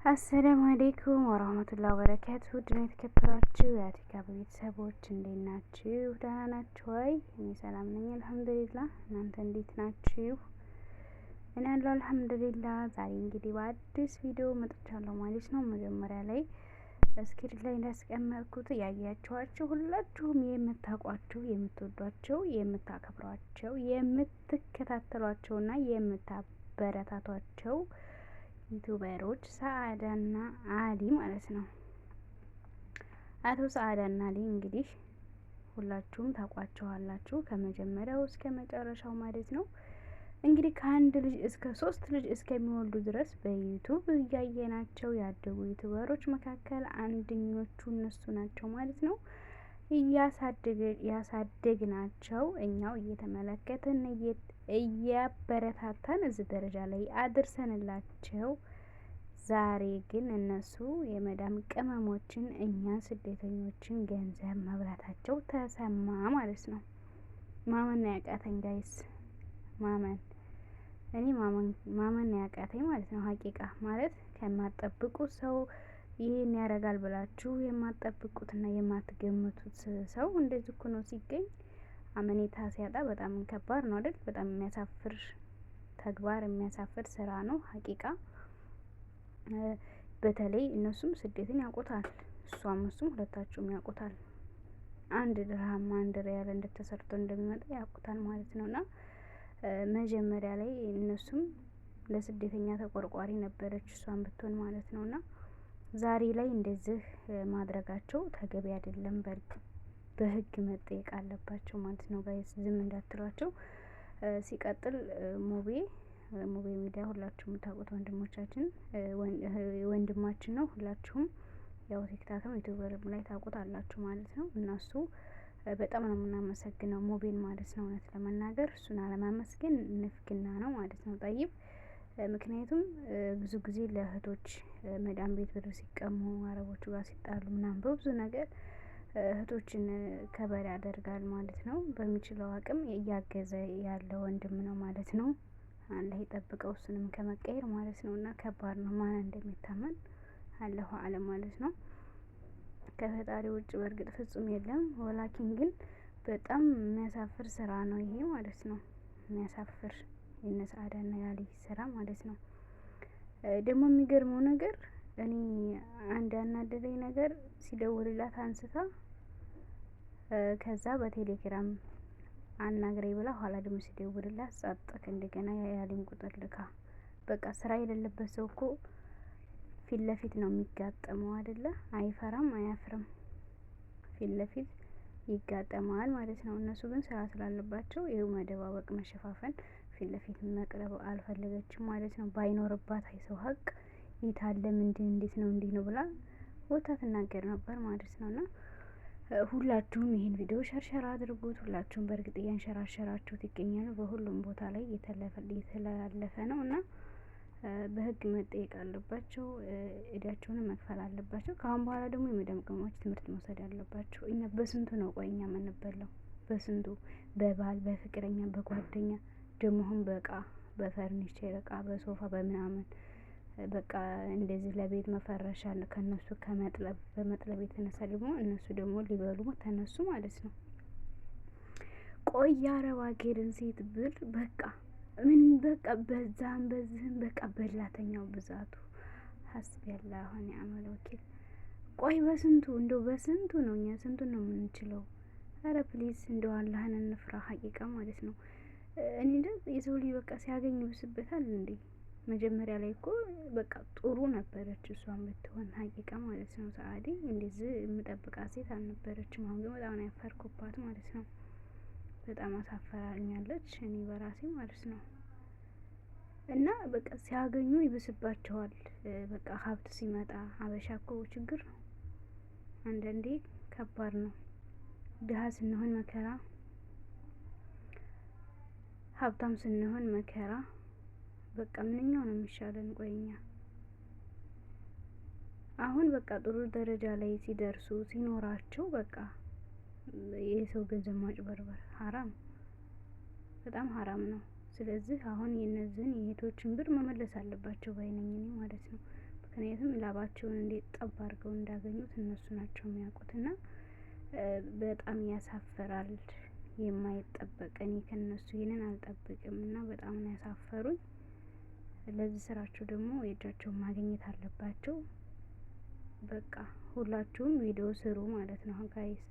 አሰላሙ አለይኩም ወራህመቱላሂ ወበረካቱ። ውድና የተከበራችሁ የአቲካ ቤተሰቦች እንዴት ናችሁ? ደህና ናችሁ ወይ? እኔ ሰላም ነኝ አልሐምዱሊላህ። እናንተ እንዴት ናችሁ? እኔ አለሁ አልሐምዱሊላህ። ዛሬ እንግዲህ በአዲስ ቪዲዮ መጥቻለሁ ማለት ነው። መጀመሪያ ላይ ስክሪን ላይ እንዳስቀመጥኩት ያያችኋቸው ሁላችሁም የምታውቋቸው፣ የምትወዷቸው፣ የምታከብሯቸው፣ የምትከታተሏቸውና የምታበረታቷቸው ዩቲዩበሮች ሰአዳና አሊ ማለት ነው። አቶ ሰአዳና አሊ እንግዲህ ሁላችሁም ታውቋቸዋላችሁ ከመጀመሪያው እስከ መጨረሻው ማለት ነው። እንግዲህ ከአንድ ልጅ እስከ 3 ልጅ እስከሚወልዱ ድረስ በዩቲዩብ እያየናቸው ያደጉ ዩቲዩበሮች መካከል አንደኞቹ እነሱ ናቸው ማለት ነው። ያሳደግናቸው እኛው እየተመለከትን እያበረታታን እዚህ ደረጃ ላይ አድርሰንላቸው፣ ዛሬ ግን እነሱ የመዳም ቅመሞችን እኛን ስደተኞችን ገንዘብ መብላታቸው ተሰማ ማለት ነው። ማመን ያቃተኝ ጋይስ፣ እኔ ማመን ያቃተኝ ማለት ነው። ሀቂቃ ማለት ከማጠብቁት ሰው ይሄን ያደርጋል ብላችሁ የማትጠብቁትና የማትገምቱት ሰው እንደዚህ እኮ ነው ሲገኝ አመኔታ ሲያጣ በጣም ከባድ ነው አይደል? በጣም የሚያሳፍር ተግባር፣ የሚያሳፍር ስራ ነው ሀቂቃ። በተለይ እነሱም ስደትን ያውቁታል፣ እሱም ሁለታችሁም ያውቁታል። አንድ ድርሃም አንድ ሪያል እንደተሰርቶ እንደሚመጣ ያውቁታል ማለት ነውና መጀመሪያ ላይ እነሱም ለስደተኛ ተቆርቋሪ ነበረች እሷን ብትሆን ማለት ነውና ዛሬ ላይ እንደዚህ ማድረጋቸው ተገቢ አይደለም። በህግ መጠየቅ አለባቸው ማለት ነው ጋይስ፣ ዝም እንዳትሏቸው። ሲቀጥል ሙቤ ሚዲያ ሁላችሁም የምታውቁት ወንድማችን ነው። ሁላችሁም ያው ቲክታክም ዩቲዩብም ላይ ታውቁት አላችሁ ማለት ነው። እነሱ በጣም ነው የምናመሰግነው ሙቤን ማለት ነው። እውነት ለመናገር እሱን አለማመስገን ንፍግና ነው ማለት ነው። ጠይብ ምክንያቱም ብዙ ጊዜ ለእህቶች መዳም ቤት ብር ሲቀሙ አረቦቹ ጋር ሲጣሉ ምናምን በብዙ ነገር እህቶችን ከበር ያደርጋል ማለት ነው። በሚችለው አቅም እያገዘ ያለ ወንድም ነው ማለት ነው። አላህ ይጠብቀው እሱንም ከመቀየር ማለት ነው። እና ከባድ ነው፣ ማን እንደሚታመን አላሁ አለም ማለት ነው። ከፈጣሪ ውጭ በእርግጥ ፍጹም የለም። ወላኪን ግን በጣም የሚያሳፍር ስራ ነው ይሄ ማለት ነው። የሚያሳፍር የነ ሰአዳና ያሊ ስራ ማለት ነው። ደግሞ የሚገርመው ነገር እኔ አንድ ያናደደኝ ነገር ሲደውልላት አንስታ ከዛ በቴሌግራም አናግረኝ ብላ ኋላ ደግሞ ሲደውልላት ጸጥክ እንደገና ያሊን ቁጥር ልካ። በቃ ስራ የሌለበት ሰው እኮ ፊት ለፊት ነው የሚጋጠመው አይደለ? አይፈራም አያፍርም፣ ፊት ለፊት ይጋጠማል ማለት ነው። እነሱ ግን ስራ ስላለባቸው ይኸው መደባበቅ፣ መሸፋፈን፣ ፊት ለፊት መቅረብ አልፈለገችም ማለት ነው። ባይኖርባት አይሰው ሀቅ ይታለ ምንድን እንዴት ነው እንዲህ ነው ብላ ወታ ትናገር ነበር ማለት ነውና ሁላችሁም ይሄን ቪዲዮ ሸርሸር አድርጉት። ሁላችሁም በእርግጥ እያንሸራሸራችሁት ይገኛሉ። በሁሉም ቦታ ላይ የተላለፈ ነው እና በህግ መጠየቅ አለባቸው። እዳቸውንም መክፈል አለባቸው። ከአሁን በኋላ ደግሞ የመዳም ቅመሞች ትምህርት መውሰድ አለባቸው። እኛ በስንቱ ነው ቆይኛ የምንበላው? በስንቱ በባል በፍቅረኛ በጓደኛ ደግሞ አሁን በእቃ በፈርኒቸር እቃ በሶፋ በምናምን በቃ እንደዚህ ለቤት መፈረሻ ከነሱ በመጥለብ የተነሳ ደግሞ እነሱ ደግሞ ሊበሉ ተነሱ ማለት ነው። ቆይ አረብ ሀገርን ሴት ብር በቃ ምን በቃ በዛም በዚህም በቃ በላተኛው ብዛቱ ሀስቢ ያለ አሁን ያመለ ወኪል። ቆይ በስንቱ እንደው በስንቱ ነው እኛ ስንቱን ነው የምንችለው? አረ ፕሊዝ እንደው አላህን እንፍራ ሀቂቃ ማለት ነው። እኔ የሰው ልጅ በቃ ሲያገኝ ይብስበታል እንዴ? መጀመሪያ ላይ እኮ በቃ ጥሩ ነበረች እሷን ብትሆን ሀቂቃ ማለት ነው። ሰአዲ እንደዚህ የምጠብቃት ሴት አልነበረችም። አሁን ግን በጣም ነው ያፈርኩባት ማለት ነው። በጣም አሳፈራኛለች እኔ በራሴ ማለት ነው። እና በቃ ሲያገኙ ይብስባቸዋል። በቃ ሀብት ሲመጣ ሀበሻ እኮ ችግር ነው አንዳንዴ፣ ከባድ ነው። ድሀ ስንሆን መከራ፣ ሀብታም ስንሆን መከራ። በቃ ምንኛው ነው የሚሻለን? ቆይኛ አሁን በቃ ጥሩ ደረጃ ላይ ሲደርሱ ሲኖራቸው በቃ የሰው ገንዘብ ማጭበርበር ሀራም፣ በጣም ሀራም ነው። ስለዚህ አሁን የነዚህን የእህቶችን ብር መመለስ አለባቸው ባይነኝ እኔ ማለት ነው። ምክንያቱም ላባቸውን እንዴት ጠብ አድርገው እንዳገኙት እነሱ ናቸው የሚያውቁትና በጣም ያሳፍራል። የማይጠበቅ እኔ ከነሱ ይሄንን አልጠብቅም እና በጣም ነው ያሳፈሩኝ። ለዚህ ስራቸው ደግሞ የእጃቸውን ማግኘት አለባቸው። በቃ ሁላችሁም ቪዲዮ ስሩ ማለት ነው ጋይስ።